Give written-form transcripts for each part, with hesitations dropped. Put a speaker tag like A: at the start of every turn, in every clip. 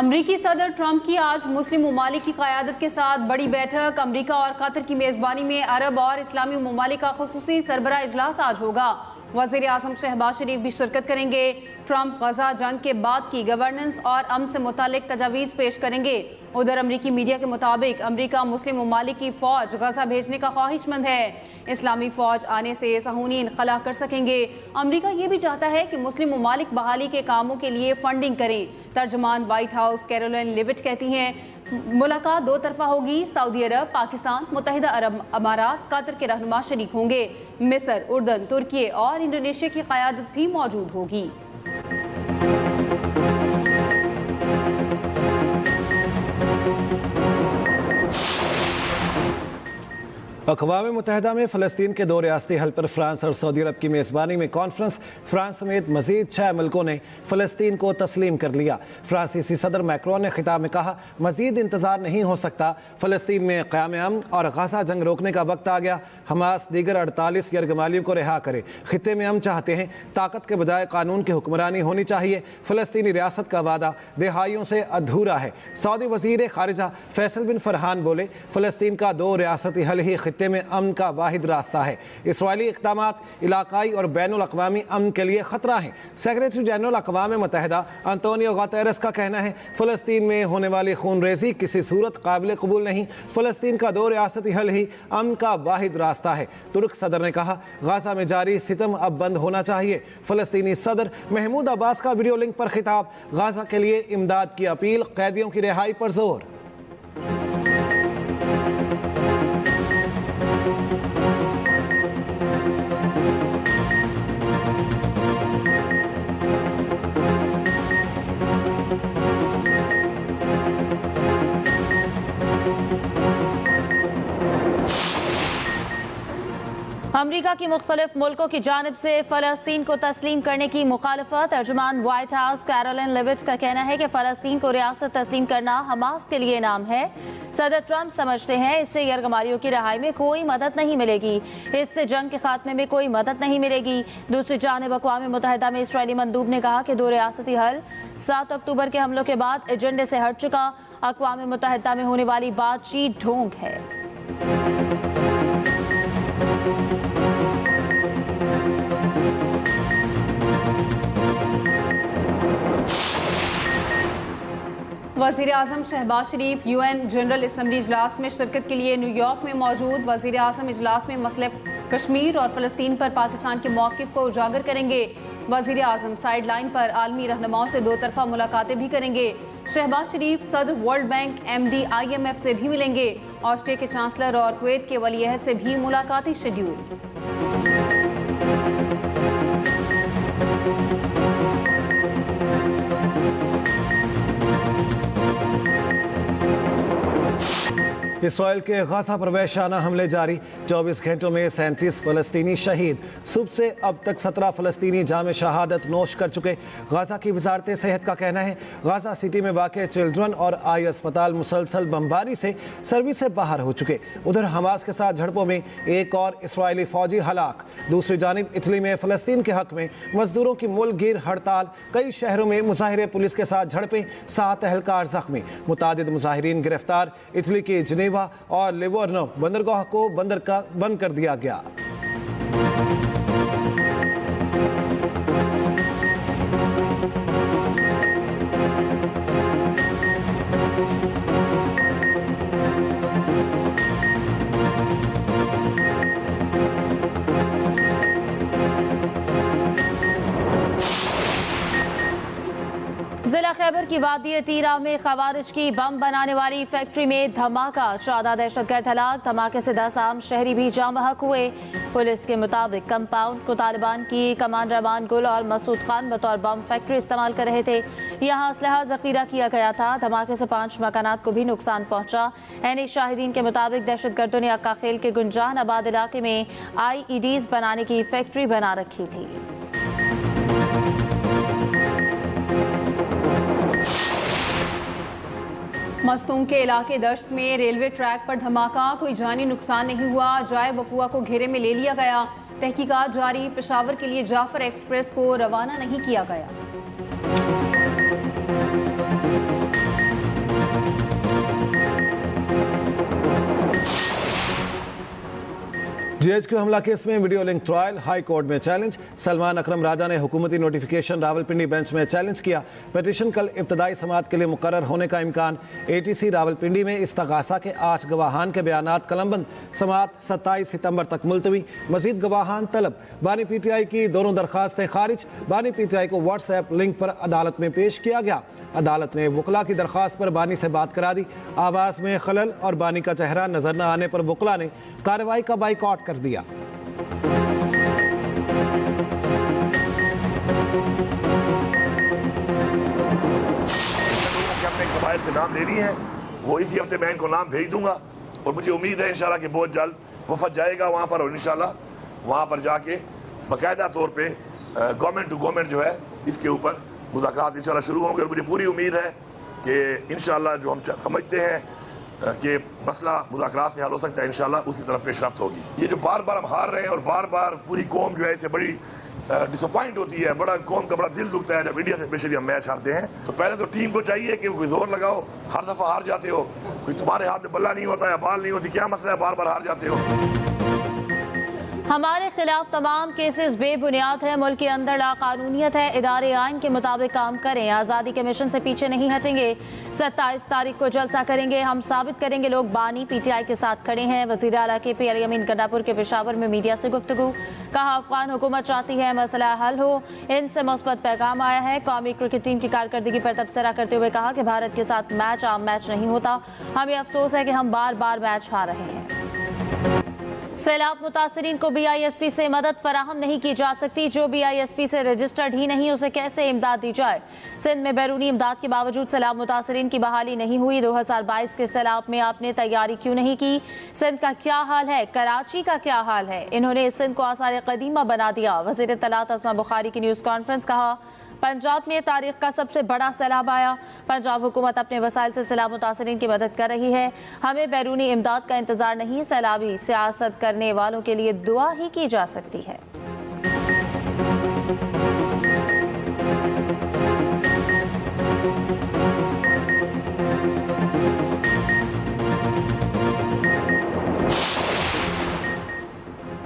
A: अमरीकी सदर ट्रंप की आज मुस्लिम ममालिक की क़यादत के साथ बड़ी बैठक। अमरीका और कतर की मेज़बानी में अरब और इस्लामी ममालिक का खुसूसी सरबराह इजलास आज होगा। वज़ीर आज़म शहबाज शरीफ भी शिरकत करेंगे। ट्रंप गजा जंग के बाद की गवर्नेंस और अमन से मुतालिक तजावीज़ पेश करेंगे। उधर अमरीकी मीडिया के मुताबिक अमरीका मुस्लिम ममालिक की फ़ौज गजा भेजने का ख्वाहिशमंद है। इस्लामी फ़ौज आने से सहूनी इनखला कर सकेंगे। अमरीका ये भी चाहता है कि मुस्लिम ममालिक बहाली के कामों के लिए फंडिंग करें। तर्जुमान वाइट हाउस कैरोलिन लिविट कहती हैं मुलाकात दो तरफा होगी। सऊदी अरब, पाकिस्तान, मुत्तहिदा अरब अमारात, कतर के रहनुमा शरीक होंगे। मिस्र, उर्दन, तुर्की और इंडोनेशिया की क़यादत भी मौजूद होगी।
B: अक़वाम मुत्तहिदा में फ़लस्तीन के दो रियासती हल पर फ्रांस और सऊदी अरब की मेज़बानी में कॉन्फ्रेंस। फ्रांस समेत मज़ीद 6 मुल्कों ने फ़लस्तीन को तस्लीम कर लिया। फ्रांसीसी सदर मैक्रोन ने खिताब में कहा, मज़ीद इंतज़ार नहीं हो सकता। फ़लस्तीन में क़याम अमन और गजा जंग रोकने का वक्त आ गया। हमास दीगर 48 यरगमालियों को रिहा करे। खित्ते में हम चाहते हैं ताकत के बजाय कानून की हुक्मरानी होनी चाहिए। फ़लस्तीनी रियासत का वादा दिहाइयों से अधूरा है। सऊदी वज़ीर ख़ारिजा फैसल बिन फरहान बोले, फ़लस्तीन का दो रियासती हल ही खित्ते में अमन का वाहिद रास्ता है। इसराइली इक़दामात इलाकाई और बैनुल अक़वामी अमन के लिए ख़तरा है। सेक्रेटरी जनरल अक़वाम मुत्तहिदा अंतोनियो गुतेरेस का कहना है, फ़लस्तीन में होने वाली खून रेज़ी किसी सूरत काबिल कबूल नहीं। फ़लस्तीन का दो रियासती हल ही अमन का वाहिद रास्ता है। तुर्क सदर ने कहा, गाज़ा में जारी सितम अब बंद होना चाहिए। फ़लस्तीनी सदर महमूद अब्बास का वीडियो लिंक पर खिताब, गाज़ा के लिए इमदाद की अपील, कैदियों की रिहाई पर जोर।
C: अमरीका की मुख्तलिफ मुल्कों की जानिब से फ़लस्तीन को तस्लीम करने की मुखालफत। तर्जुमान वाइट हाउस कैरोलिन लिविट का कहना है कि फ़लस्तीन को रियासत तस्लीम करना हमास के लिए इनाम है। सदर ट्रंप समझते हैं इससे यरगमालियों की रहाई में कोई मदद नहीं मिलेगी, इससे जंग के खात्मे में कोई मदद नहीं मिलेगी। दूसरी जानिब अक़वाम मुत्तहिदा में इसराइली मंदूब ने कहा कि दो रियासती हल 7 अक्टूबर के हमलों के बाद एजेंडे से हट चुका। अक़वाम मुत्तहिदा में होने वाली बातचीत ढोंग है।
A: वज़ीर आज़म शहबाज शरीफ UN जनरल असम्बली इजलास में शिरकत के लिए न्यूयॉर्क में मौजूद। वज़ीर आज़म इजलास में मसले कश्मीर और फ़लस्तीन पर पाकिस्तान के मौक़िफ़ को उजागर करेंगे। वज़ीर आज़म साइड लाइन पर आलमी रहनुमाओं से दो तरफ़ा मुलाकातें भी करेंगे। शहबाज शरीफ सदर वर्ल्ड बैंक, MD IMF से भी मिलेंगे। ऑस्ट्रिया के चांसलर और कुवैत के वली-अहद से भी मुलाकाती शेड्यूल।
B: इसराइल के गाज़ा पर वहशाना हमले जारी। 24 घंटों में 37 फ़लस्तीनी शहीद। सुबह से अब तक 17 फ़लस्तीनी जाम शहादत नोश कर चुके। गाज़ा की वजारत सेहत का कहना है, गाज़ा सिटी में वाक़ चिल्ड्रन और आई अस्पताल मुसलसल बमबारी से सर्विस से बाहर हो चुके। उधर हमास के साथ झड़पों में एक और इसराइली फ़ौजी हलाक। दूसरी जानिब इटली में फ़लस्तीन के हक़ में मजदूरों की मुल्क हड़ताल। कई शहरों में मुजाहिरे, पुलिस के साथ झड़पें, 7 अहलकार ज़ख्मी। मुतादिद मुजाहिरीन गिरफ्तार। इटली के जिनेवा और लिवोर्नो बंदरगाह को बंद कर दिया गया।
C: जिला खैबर की वादी तीरा में खवारिज की बम बनाने वाली फैक्ट्री में धमाका। 14 दहशतगर्द हलाक। धमाके से 10 आम शहरी भी जाँ बहक हुए। पुलिस के मुताबिक कंपाउंड को तालिबान की कमांडर अमान गुल और मसूद खान बतौर बम फैक्ट्री इस्तेमाल कर रहे थे। यहाँ असलहा जखीरा किया गया था। धमाके से 5 मकानात को भी नुकसान पहुंचा। ऐनी शाहिदीन के मुताबिक दहशतगर्दों ने अक्का खेल के गुंजान आबाद इलाके में IEDs बनाने की फैक्ट्री बना रखी थी।
A: मस्तूम के इलाके दश्त में रेलवे ट्रैक पर धमाका। कोई जानी नुकसान नहीं हुआ। जाए वकुआ को घेरे में ले लिया गया। तहकीकात जारी। पेशावर के लिए जाफर एक्सप्रेस को रवाना नहीं किया गया।
B: GHQ हमला केस में video link trial high court में चैलेंज। सलमान अकरम राजा ने हुकूमती नोटिफिकेशन रावलपिंडी बेंच में चैलेंज किया। पिटीशन कल इब्तदाई समाअत के लिए मुकर्रर होने का इम्कान। ATC रावलपिंडी में इस्तगासा के 8 गवाहान के बयानात कलमबंद। समाअत 27 सितंबर तक मुलतवी। मजीद गवाहान तलब। बानी PTI की दोनों दरखास्तें खारिज। बानी PTI को व्हाट्सएप लिंक पर अदालत में पेश किया गया। अदालत ने वकला की दरखास्त पर बानी से बात करा दी। आवाज़ में खलल और बानी का चेहरा नजर न आने पर वकला ने कार्रवाई का बाइकआउट कर दिया।
D: अपने कबायत से नाम लेनी है, वो इसी हफ्ते मैं इनको नाम भेज दूंगा और मुझे उम्मीद है इंशाल्लाह कि बहुत जल्द वफद जाएगा वहाँ पर और इंशाल्लाह वहाँ पर जाके बाकायदा तौर पे गवर्नमेंट टू गवर्नमेंट जो है इसके ऊपर मुज़ाकरात इंशाल्लाह शुरू होंगे। और मुझे पूरी उम्मीद है कि इंशाल्लाह जो हम समझते हैं कि मसला मुज़ाकरात से हल हो सकता है, इंशाल्लाह उसी तरफ पेशरफ्त होगी। ये जो बार बार हम हार रहे हैं और बार बार पूरी कौम जो है इसे बड़ी डिसअपॉइंट होती है, बड़ा कौम का बड़ा दिल दुखता है जब इंडिया से स्पेशली हम मैच हारते हैं। तो पहले तो टीम को चाहिए कि कोई जोर लगाओ। हर दफ़ा हार जाते हो, कोई तुम्हारे हाथ में बल्ला नहीं होता है, बाल नहीं होती, क्या मसला है बार बार हार जाते हो।
C: हमारे खिलाफ तमाम केसेस बेबुनियाद है। मुल्क के अंदर लाकानूनियत है। इदारे आइन के मुताबिक काम करें। आज़ादी के मिशन से पीछे नहीं हटेंगे। 27 तारीख को जलसा करेंगे। हम साबित करेंगे लोग बानी PTI के साथ खड़े हैं। वज़ीर आला KP अली अमीन गंडापुर के पेशावर में मीडिया से गुफ्तगू। कहा अफगान हुकूमत चाहती है मसला हल हो। इनसे मुस्बत पैगाम आया है। कौमी क्रिकेट टीम की कारकर्दगी पर तबसरा करते हुए कहा कि भारत के साथ मैच आम मैच नहीं होता। हमें अफसोस है कि हम बार बार मैच हार रहे हैं। सैलाब मुतासरीन को BISP से मदद फराहम नहीं की जा सकती। जो BISP से रजिस्टर्ड ही नहीं उसे कैसे इमदाद दी जाए। सिंध में बैरूनी इमदाद के बावजूद सैलाब मुतासरीन की बहाली नहीं हुई। 2022 के सैलाब में आपने तैयारी क्यों नहीं की। सिंध का क्या हाल है, कराची का क्या हाल है। इन्होंने सिंध को आसार कदीमा बना दिया। वज़ीर इत्तलात अस्मा बुखारी की न्यूज़ कॉन्फ्रेंस। कहा पंजाब में तारीख का सबसे बड़ा सैलाब आया। पंजाब हुकूमत अपने वसाइल से सैलाब मुतासरीन की मदद कर रही है। हमें बैरूनी इमदाद का इंतजार नहीं, सैलाबी सियासत करने वालों के लिए दुआ ही की जा सकती है।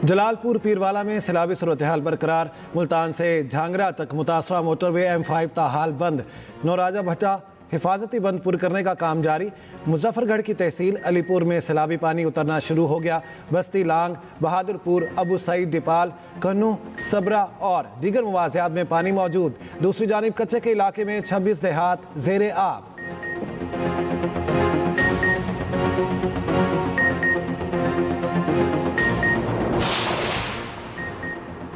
B: जलालपुर पीरवाला में सैलाबी सूरत हाल बरकरार। मुल्तान से झांगरा तक मुतासरा मोटरवे M5 ताहाल बंद। नौराजा भट्टा हिफाजती बंद पुर करने का काम जारी। मुजफ्फरगढ़ की तहसील अलीपुर में सैलाबी पानी उतरना शुरू हो गया। बस्ती लांग, बहादुरपुर, अबू सईद, डिपाल, कन्नू, सबरा और दीगर मवाजियात में पानी मौजूद। दूसरी जानिब कच्चे के इलाके में 26 देहात जेरे आब।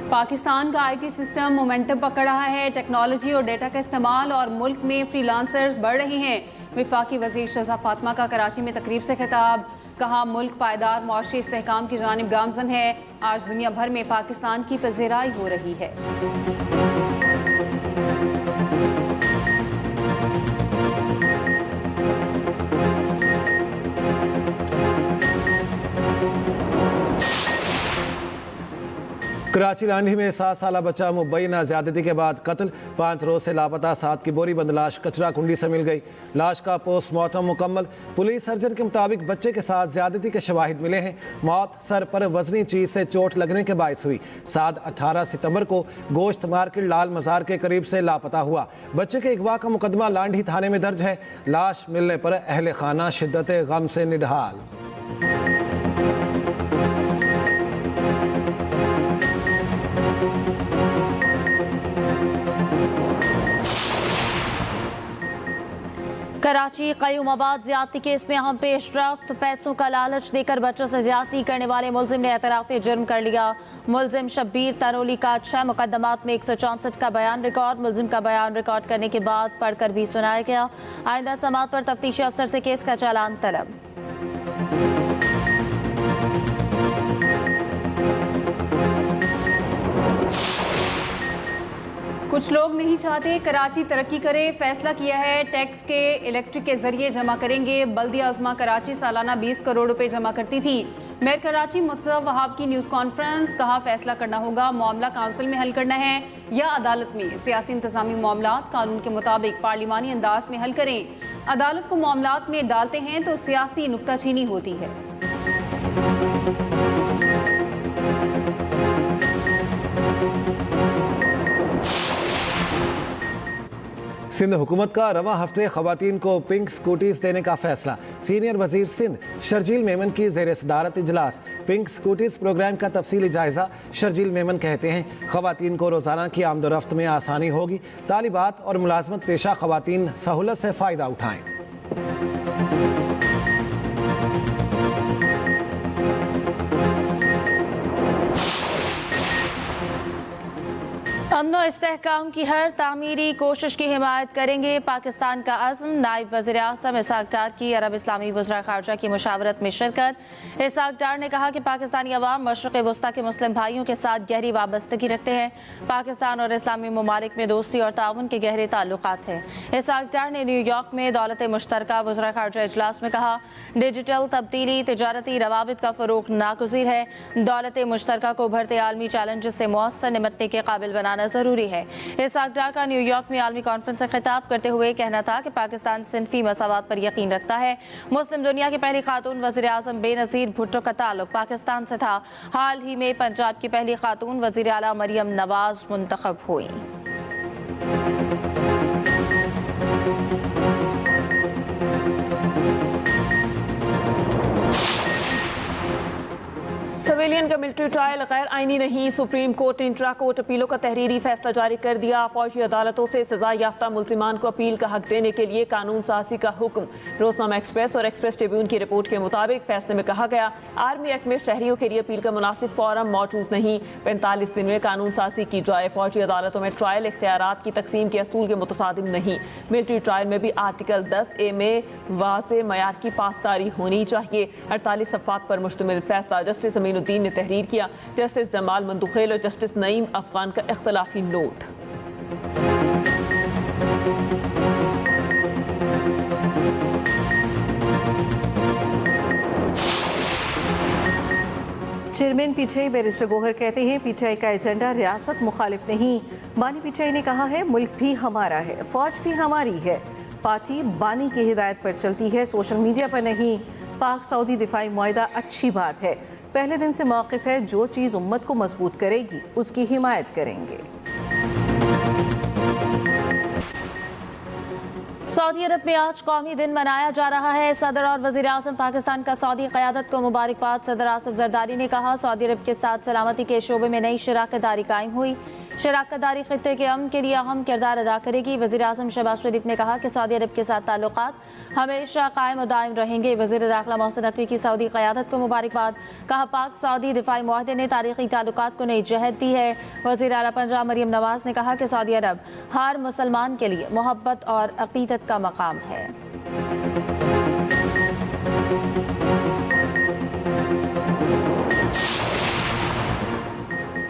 A: पाकिस्तान का IT सिस्टम मोमेंटम पकड़ रहा है। टेक्नोलॉजी और डेटा का इस्तेमाल और मुल्क में फ्रीलांसर बढ़ रहे हैं। वफाकी वज़ीर शहज़ाद फातिमा का कराची में तकरीब से खिताब। कहा मुल्क पायदार मुआशी इस्तेहकाम की जानिब गामजन है। आज दुनिया भर में पाकिस्तान की पज़ीराई हो रही है।
B: कराची लांडी में 7 साला बच्चा मुबैना ज्यादती के बाद कत्ल। 5 रोज से लापता 7 की बोरी बंद लाश कचरा कुंडी से मिल गई। लाश का पोस्टमार्टम मुकम्मल। पुलिस सर्जन के मुताबिक बच्चे के साथ ज्यादती के शवाहिद मिले हैं। मौत सर पर वजनी चीज से चोट लगने के बायस हुई। 18 सितंबर को गोश्त मार्केट लाल मजार के करीब से लापता हुआ। बच्चे के अगवा का मुकदमा लांडी थाने में दर्ज है। लाश मिलने पर अहले खाना शिद्दत गम से निढाल।
C: कराची क़य्यूमाबाद ज्यादती केस में अहम पेशरफ्त। पैसों का लालच देकर बच्चों से ज्यादती करने वाले मुलजिम ने एतराफ़े जुर्म कर लिया। मुलजिम शब्बीर तनोली का 6 मुकदमात में 164 का बयान रिकॉर्ड। मुलजिम का बयान रिकॉर्ड करने के बाद पढ़कर भी सुनाया गया। आइंदा समाअत पर तफ्तीशी अफसर से केस का चालान तलब।
A: कुछ लोग नहीं चाहते कराची तरक्की करे। फैसला किया है टैक्स के इलेक्ट्रिक के जरिए जमा करेंगे। बल्दिया उज़्मा कराची सालाना 20 करोड़ रुपए जमा करती थी। मेयर कराची मुस्तफ़ा वहाब की न्यूज़ कॉन्फ्रेंस। कहा फैसला करना होगा, मामला काउंसिल में हल करना है या अदालत में। सियासी इंतजामी मामला कानून के मुताबिक पार्लिमानी अंदाज में हल करें। अदालत को मामलात में डालते हैं तो सियासी नुक्ताचीनी होती है।
B: सिंध हुकूमत का रवां हफ्ते खवातीन को पिंक स्कूटीज देने का फैसला। सीनियर वजीर सिंध शर्जील मेमन की जेर सदारत इजलास। पिंक स्कूटीज प्रोग्राम का तफसीली जायजा। शर्जील मेमन कहते हैं खवातीन को रोजाना की आमदोरफ्त में आसानी होगी। तालिबात और मुलाजमत पेशा खवातीन सहूलत से फ़ायदा उठाएं।
C: अमन और इस्तेहकाम की हर तामीरी कोशिश की हिमायत करेंगे। पाकिस्तान का अज़्म। नायब वज़ीर आज़म इसहाक डार की अरब इस्लामी वज़रा ख़ारजा की मुशावरत में शिरकत। इसहाक डार ने कहा कि पाकिस्तानी अवाम मशरिक़ वस्ता के मुस्लिम भाइयों के साथ गहरी वाबस्तगी रखते हैं। पाकिस्तान और इस्लामी ममालिक में दोस्ती और ताउन के गहरे ताल्लुकात हैं। इसहाक डार ने न्यूयॉर्क में दौलत मुश्तरका वज़रा ख़ारजा इजलास में कहा, डिजिटल तब्दीली तिजारती रवाबित का फ़रोग़ नागुज़ीर है। दौलत मुश्तरका को उभरते आलमी चैलेंज से मौसर निमटने के काबिल बनाना जरूरी है। इसहाक डार का न्यूयॉर्क में आलमी कॉन्फ्रेंस से खिताब करते हुए कहना था कि पाकिस्तान सिनफी मसावात पर यकीन रखता है। मुस्लिम दुनिया की पहली खातून वज़ीर आज़म बेनज़ीर भुट्टो का ताल्लुक पाकिस्तान से था। हाल ही में पंजाब की पहली खातून वज़ीर आला मरियम नवाज मुंतखब हुई।
E: सिविलियन का मिलिट्री ट्रायल गैर आईनी नहीं। सुप्रीम कोर्ट ने इंट्रा कोर्ट अपीलों का तहरीरी फैसला जारी कर दिया। फौजी अदालतों से सजा याफ्ता मुल्जिमान को अपील का हक देने के लिए कानून साजी का हुक्म। रोजनामा एक्सप्रेस और एक्सप्रेस ट्रिब्यून की रिपोर्ट के मुताबिक फैसले में कहा गया, आर्मी एक्ट में शहरियों के लिए अपील का मुनासिब फोरम मौजूद नहीं। 45 दिन में कानून साजी की जाए। फौजी अदालतों में ट्रायल इख्तियारात की तकसीम के असूल के मुतसादिम नहीं। मिलिट्री ट्रायल में भी आर्टिकल 10A में वाज़े मयार की पासदारी होनी चाहिए। 48 सफ़ात पर मुश्तमिल फैसला जस्टिस अमीनुद्दीन ने तहरीर किया। जस्टिस जमाल मंदुखेल और जस्टिस नईम अफगान का इख्तलाफी note.
F: Chairman PTI barrister Gohar कहते हैं, पीटीआई का एजेंडा रियासत मुखालिफ नहीं। बानी पीटीआई ने कहा है, मुल्क भी हमारा है, फौज भी हमारी है। पार्टी बानी की हिदायत पर चलती है, सोशल मीडिया पर नहीं। पाक सऊदी दिफाई मुआहदा अच्छी बात है, पहले दिन से मौक़िफ़ है, जो चीज़ उम्मत को मजबूत करेगी उसकी हिमायत करेंगे।
C: सऊदी अरब में आज कौमी दिन मनाया जा रहा है। सदर और वज़ीर आज़म पाकिस्तान का सऊदी क़यादत को मुबारकबाद। सदर आसिफ जरदारी ने कहा, सऊदी अरब के साथ सलामती के शोबे में नई शराकतदारी कायम हुई। शराकतदारी खित्ते के अमन के लिए अहम किरदार अदा करेगी। वज़ीर आज़म शहबाज शरीफ ने कहा कि सऊदी अरब के साथ ताल्लुकात हमेशा कायम और दायम रहेंगे। वज़ीर दाखिला मोहसिन नकवी की सऊदी क़यादत को मुबारकबाद। कहा, पाक सऊदी दिफाई मुआहदे ने तारीख़ी ताल्लुकात को नई जहत दी है। वज़ीर आला पंजाब मरियम नवाज ने कहा कि सऊदी अरब हर मुसलमान के लिए मोहब्बत और अक़ीदत का मकाम है।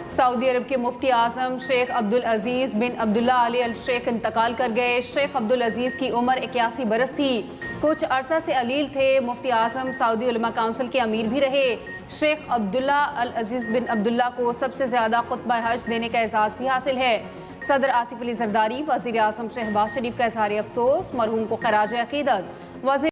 A: सऊदी अरब के मुफ्ती आज़म शेख अब्दुल अजीज़ बिन अब्दुल्ला अली अल शेख इंतकाल कर गए। शेख अब्दुल अजीज़ की उम्र 81 बरस थी। कुछ अरसा से अलील थे। मुफ्ती आज़म सऊदी उलमा काउंसिल के अमीर भी रहे। शेख अब्दुल्ला अल अजीज़ बिन अब्दुल्ला को सबसे ज़्यादा खुतबा हज देने का एजाज़ भी हासिल है। सदर आसिफ अली जरदारी, वज़ीर आज़म शहबाज शरीफ का इज़हार अफसोस, मरहूम को खराज अक़ीदत।